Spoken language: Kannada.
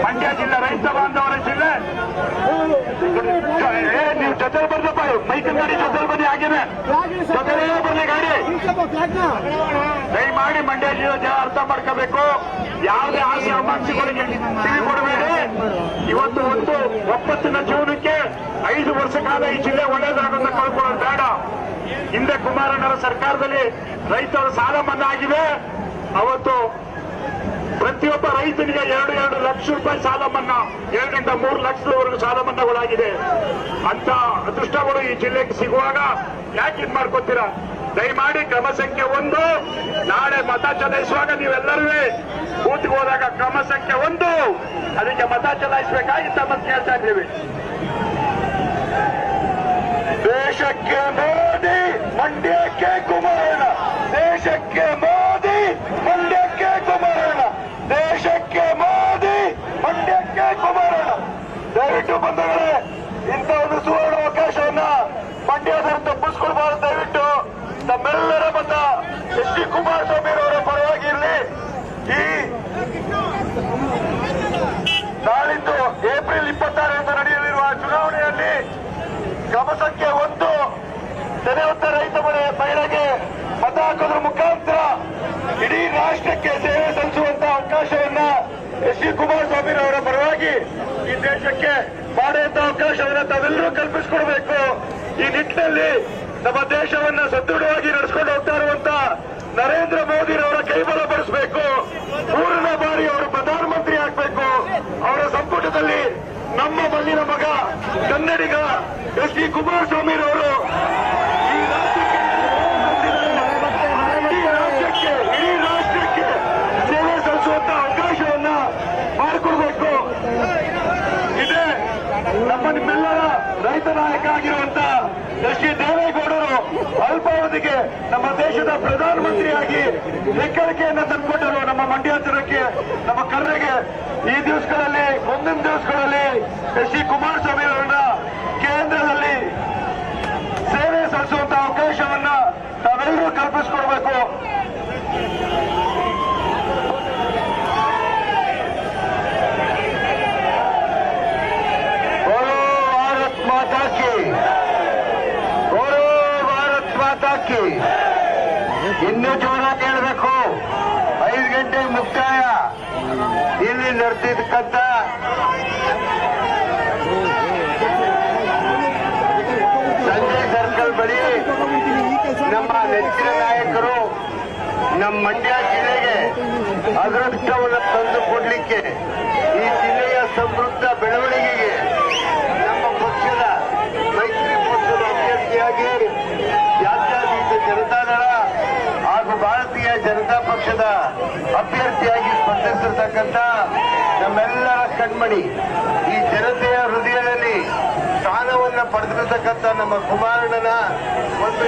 ಮಂಡ್ಯ ಜಿಲ್ಲೆ ರೈತ ಬಾಂಧವರ ಜಿಲ್ಲೆ. ನೀವು ಜೊತೆ ಬರ್ಲಪ್ಪ, ಮೈಕಲ್ ಗಾಡಿ ಜೊತೆ ಬನ್ನಿ, ಆಗಿದೆ ಜೊತೆಲೇ ಬನ್ನಿ ಗಾಡಿ. ದಯಮಾಡಿ ಮಂಡ್ಯ ಜಿಲ್ಲೆ ಜನ ಅರ್ಥ ಮಾಡ್ಕೋಬೇಕು. ಯಾವುದೇ ಆಸೆ ಅಮಾಂಸಗಳಿಗೆ ತಿಳಿಕೊಡಬೇಡಿ. ಇವತ್ತು ಒಂದು ಒಪ್ಪತ್ತಿನ ಜೀವನಕ್ಕೆ 5 ವರ್ಷ ಕಾಲ ಈ ಜಿಲ್ಲೆ ಒಳ್ಳೇದಾಗಂತ ಕಳ್ಕೊಳ್ಳೋದು ಬೇಡ. ಹಿಂದೆ ಕುಮಾರಣ್ಣರ ಸರ್ಕಾರದಲ್ಲಿ ರೈತರ ಸಾಲ ಮನ್ನಾ ಆಗಿದೆ. ಅವತ್ತು ಪ್ರತಿಯೊಬ್ಬ ರೈತನಿಗೆ 2 ಲಕ್ಷ ರೂಪಾಯಿ ಸಾಲ ಮನ್ನಾ, 2 ರಿಂದ 3 ಲಕ್ಷದವರೆಗೂ ಸಾಲ ಮನ್ನಾಗಳಾಗಿದೆ. ಅಂತ ಅದೃಷ್ಟಗಳು ಈ ಜಿಲ್ಲೆಗೆ ಸಿಗುವಾಗ ಯಾಕೆ ಇದ್ ಮಾಡ್ಕೊತೀರಾ? ದಯಮಾಡಿ ಕ್ರಮ ಸಂಖ್ಯೆ 1 ನಾಳೆ ಮತ ಚಲಾಯಿಸುವಾಗ ನೀವೆಲ್ಲರೂ ಬೂತ್ಗೆ ಹೋದಾಗ ಕ್ರಮ ಸಂಖ್ಯೆ 1 ಅದಕ್ಕೆ ಮತ ಚಲಾಯಿಸಬೇಕಾಗಿ ತಮ್ಮನ್ನು ಕೇಳ್ತಾ ಇದ್ದೀವಿ. ದೇಶಕ್ಕೆ ಮೋದಿ, ಮಂಡ್ಯಕ್ಕೆ ಕುಮಾರಣ್ಣ. ದೇಶಕ್ಕೆ ಮೋದಿ, ಮಂಡ್ಯಕ್ಕೆ ಕುಮಾರಣ್ಣ. ದೇಶಕ್ಕೆ ಮೋದಿ, ಮಂಡ್ಯಕ್ಕೆ ಕುಮಾರಣ್ಣ. ದಯವಿಟ್ಟು ಬಂಧುಗಳೇ, ಇಂಥ ಒಂದು ಸುವರ್ಣ ಅವಕಾಶವನ್ನ ಮಂಡ್ಯದವರು ತಪ್ಪಿಸ್ಕೊಳ್ಬಾರ್ದು. ದಯವಿಟ್ಟು ತಮ್ಮೆಲ್ಲರ ಮತ ಎಚ್ ಡಿ ಕುಮಾರಸ್ವಾಮಿ ಅವರ ಪರವಾಗಿ ಇರಲಿ. ಈ ನಾಳಿದ್ದು ಏಪ್ರಿಲ್ 26 ನಡೆಯಲಿರುವ ಚುನಾವಣೆಯಲ್ಲಿ ಕ್ರಮ ಸಂಖ್ಯೆ 1 ತೆರೆಯುತ್ತ ರೈತ ಮಹಿಳೆಗೆ ಮತ ಹಾಕೋದ್ರ ಮುಖಾಂತರ ಇಡೀ ರಾಷ್ಟ್ರಕ್ಕೆ ಸೇವೆ ಸಲ್ಲಿಸುವಂತ ಅವಕಾಶವನ್ನ ಎಚ್ ಡಿ ಕುಮಾರಸ್ವಾಮಿ ಅವರ ಪರವಾಗಿ ಈ ದೇಶಕ್ಕೆ ಮಾಡುವಂತ ಅವಕಾಶವನ್ನ ತಾವೆಲ್ಲರೂ ಕಲ್ಪಿಸಿಕೊಡ್ಬೇಕು. ಈ ನಿಟ್ಟಿನಲ್ಲಿ ನಮ್ಮ ದೇಶವನ್ನ ಸದೃಢವಾಗಿ ನಡೆಸಿಕೊಂಡು ಹೋಗ್ತಾ ಇರುವಂತ ನರೇಂದ್ರ ಮೋದಿರವರ ಕೈಬಲ ಪಡಿಸಬೇಕು. 3ನೇ ಬಾರಿ ಅವರು ಪ್ರಧಾನಮಂತ್ರಿ ಆಗಬೇಕು. ಅವರ ಸಂಪುಟದಲ್ಲಿ ನಮ್ಮ ಮಣ್ಣಿನ ಮಗ ಕನ್ನಡಿಗ ಎಚ್ ಡಿ ಕುಮಾರಸ್ವಾಮಿ ಅವರು ಇಡೀ ರಾಷ್ಟ್ರಕ್ಕೆ ಸೇವೆ ಸಲ್ಲಿಸುವಂತ ಅವಕಾಶವನ್ನ ಮಾಡಿಕೊಡ್ಬೇಕು. ಇದೇ ನಮ್ಮ ನಿಮ್ಮೆಲ್ಲರ ರೈತ ನಾಯಕ ಆಗಿರುವಂತ ಎಚ್ ಡಿ ದೇವೇಗೌಡರು ಅಲ್ಪಾವಧಿಗೆ ನಮ್ಮ ದೇಶದ ಪ್ರಧಾನಮಂತ್ರಿಯಾಗಿ ಹೆಗ್ಗಳಿಕೆಯನ್ನು ತಂದುಕೊಟ್ಟರು. ನಮ್ಮ ಮಂಡ್ಯ ಜನಕ್ಕೆ, ನಮ್ಮ ಕರ್ರೆಗೆ ಈ ದಿವಸಗಳಲ್ಲಿ, ಮುಂದಿನ ದಿವಸಗಳಲ್ಲಿ ಎಚ್ ಡಿ ಕುಮಾರಸ್ವಾಮಿ ಅವರನ್ನ ಕೇಂದ್ರದಲ್ಲಿ ಸೇವೆ ಸಲ್ಲಿಸುವಂತ ಅವಕಾಶವನ್ನ ತಾವೆಲ್ಲರೂ ಕಲ್ಪಿಸಿಕೊಡ್ಬೇಕು. ಭಾರತ್ ಮಾತಾ ಕಿ, ಭಾರತ್ ಮಾತಾ ಕಿ. ಇನ್ನೂ ಜೋರಾಗಿ ಹೇಳ್ಬೇಕು. 5 ಗಂಟೆ ಮುಕ್ತಾಯ. ಇಲ್ಲಿ ನಡೆದಿದ್ದಕ್ಕಂತ ಸಂಜಯ್ ಸರ್ಕಲ್ ಬಳಿ ನಮ್ಮ ನೆಚ್ಚಿನ ನಾಯಕರು ನಮ್ಮ ಮಂಡ್ಯ ಜಿಲ್ಲೆಗೆ ಅದೃಷ್ಟವನ್ನು ತಂದು ಕೊಡ್ಲಿಕ್ಕೆ, ಈ ಜಿಲ್ಲೆಯ ಸಮೃದ್ಧ ಬೆಳವಣಿಗೆಗೆ ನಮ್ಮ ಪಕ್ಷದ ಮೈತ್ರಿ ಪಕ್ಷದ ಅಭ್ಯರ್ಥಿಯಾಗಿ ಜಾತ್ಯತೀತ ಜನತಾದಳ ಹಾಗೂ ಭಾರತೀಯ ಜನತಾ ಪಕ್ಷದ ಅಭ್ಯರ್ಥಿಯಾಗಿ ಸ್ಪರ್ಧಿಸಿರ್ತಕ್ಕಂಥ ನಮ್ಮೆಲ್ಲರ ಕಣ್ಮಣಿ, ಈ ಜನತೆಯ ಹೃದಯದಲ್ಲಿ ಸ್ಥಾನವನ್ನು ಪಡೆದಿರತಕ್ಕಂಥ ನಮ್ಮ ಕುಮಾರಣ್ಣನ ಒಂದು